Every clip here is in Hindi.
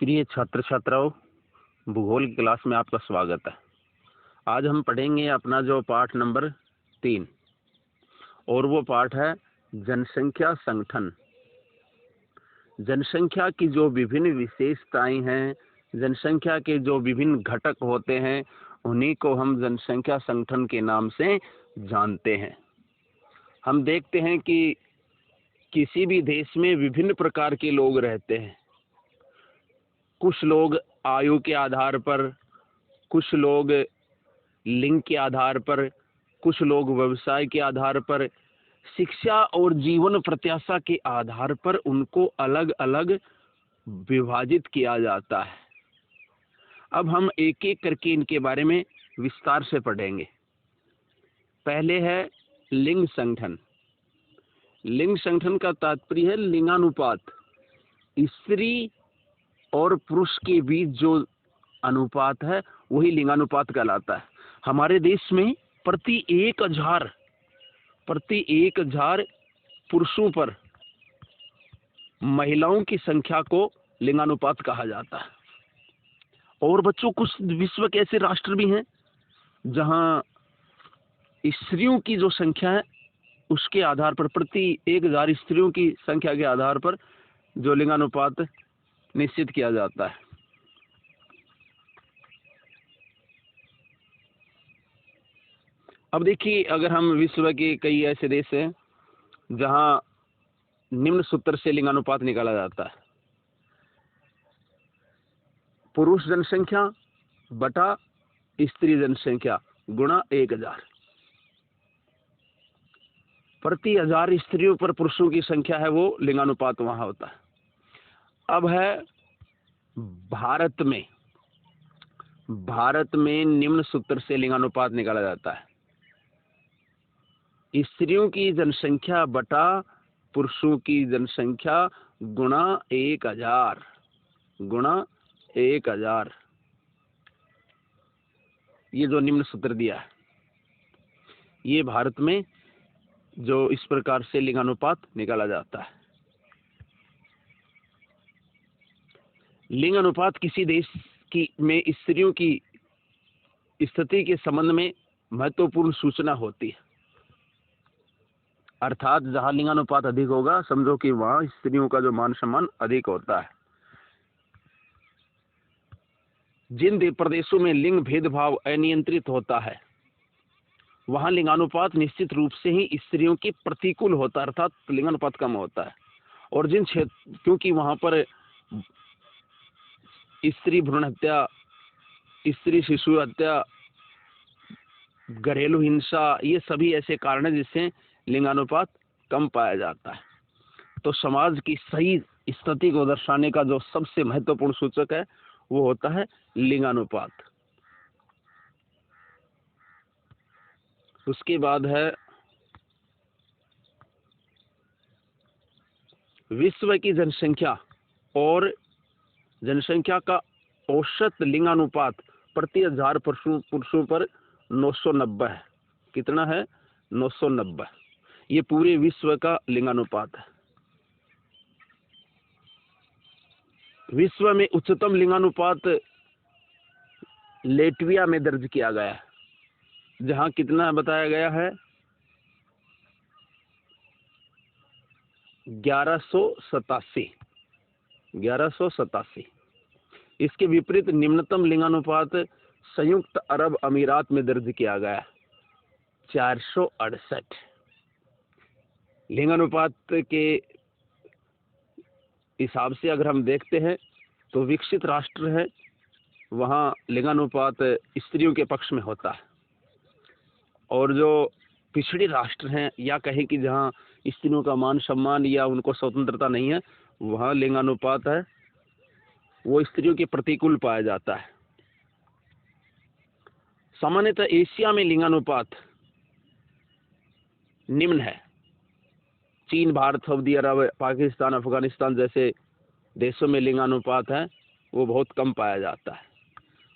प्रिय छात्र छात्राओं, भूगोल की क्लास में आपका स्वागत है। आज हम पढ़ेंगे अपना जो पाठ नंबर 3 और वो पाठ है जनसंख्या संगठन। जनसंख्या की जो विभिन्न विशेषताएं हैं, जनसंख्या के जो विभिन्न घटक होते हैं, उन्हीं को हम जनसंख्या संगठन के नाम से जानते हैं। हम देखते हैं कि किसी भी देश में विभिन्न प्रकार के लोग रहते हैं। कुछ लोग आयु के आधार पर, कुछ लोग लिंग के आधार पर, कुछ लोग व्यवसाय के आधार पर, शिक्षा और जीवन प्रत्याशा के आधार पर उनको अलग अलग विभाजित किया जाता है। अब हम एक एक करके इनके बारे में विस्तार से पढ़ेंगे। पहले है लिंग संगठन। लिंग संगठन का तात्पर्य है लिंगानुपात। स्त्री और पुरुष के बीच जो अनुपात है वही लिंगानुपात कहलाता है। हमारे देश में प्रति 1000 पुरुषों पर महिलाओं की संख्या को लिंगानुपात कहा जाता है। और बच्चों, कुछ विश्व के ऐसे राष्ट्र भी हैं जहां स्त्रियों की जो संख्या है उसके आधार पर, प्रति 1000 स्त्रियों की संख्या के आधार पर जो लिंगानुपात निश्चित किया जाता है। अब देखिए, अगर हम विश्व के कई ऐसे देश हैं जहां निम्न सूत्र से लिंगानुपात निकाला जाता है। पुरुष जनसंख्या बटा स्त्री जनसंख्या गुणा 1000। प्रति 1000 स्त्रियों पर पुरुषों की संख्या है वो लिंगानुपात वहां होता है। अब है भारत में निम्न सूत्र से लिंगानुपात निकाला जाता है। स्त्रियों की जनसंख्या बटा पुरुषों की जनसंख्या गुणा 1000। ये जो निम्न सूत्र दिया है, ये भारत में जो इस प्रकार से लिंगानुपात निकाला जाता है। लिंग अनुपात किसी देश की में स्त्रियों की स्थिति के संबंध में महत्वपूर्ण सूचना होती है। अर्थात जहां लिंगानुपात अधिक होगा, समझो कि वहां स्त्रियों का जो मान सम्मान अधिक होता है। जिन प्रदेशों में लिंग भेदभाव अनियंत्रित होता है वहां लिंगानुपात निश्चित रूप से ही स्त्रियों के प्रतिकूल होता है, अर्थात लिंगानुपात कम होता है। और जिन क्षेत्र, क्योंकि वहां पर स्त्री भ्रूण हत्या, स्त्री शिशु हत्या, घरेलू हिंसा, ये सभी ऐसे कारण हैं जिससे लिंगानुपात कम पाया जाता है। तो समाज की सही स्थिति को दर्शाने का जो सबसे महत्वपूर्ण सूचक है वो होता है लिंगानुपात। उसके बाद है विश्व की जनसंख्या और जनसंख्या का औसत लिंगानुपात प्रति 1000 पुरुषों पर 990 है। कितना है? 990। ये पूरे विश्व का लिंगानुपात है। विश्व में उच्चतम लिंगानुपात लेटविया में दर्ज किया गया है, जहां कितना बताया गया है? 1187। इसके विपरीत निम्नतम लिंगानुपात संयुक्त अरब अमीरात में दर्ज किया गया है, 468। लिंगानुपात के हिसाब से अगर हम देखते हैं तो विकसित राष्ट्र है वहाँ लिंगानुपात स्त्रियों के पक्ष में होता है, और जो पिछड़े राष्ट्र हैं या कहें कि जहाँ स्त्रियों का मान सम्मान या उनको स्वतंत्रता नहीं है, वहाँ लिंगानुपात है वो स्त्रियों के प्रतिकूल पाया जाता है। सामान्यतः एशिया में लिंगानुपात निम्न है। चीन, भारत, सऊदी अरब, पाकिस्तान, अफगानिस्तान जैसे देशों में लिंगानुपात है वो बहुत कम पाया जाता है।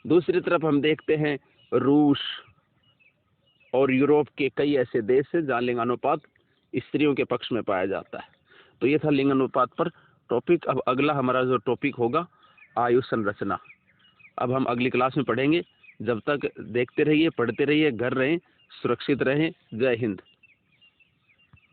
दूसरी तरफ हम देखते हैं रूस और यूरोप के कई ऐसे देश हैं जहाँ लिंगानुपात स्त्रियों के पक्ष में पाया जाता है। तो ये था लिंगानुपात पर टॉपिक। अब अगला हमारा जो टॉपिक होगा आयु संरचना। अब हम अगली क्लास में पढ़ेंगे। जब तक देखते रहिए, पढ़ते रहिए, घर रहें, सुरक्षित रहें। जय हिंद।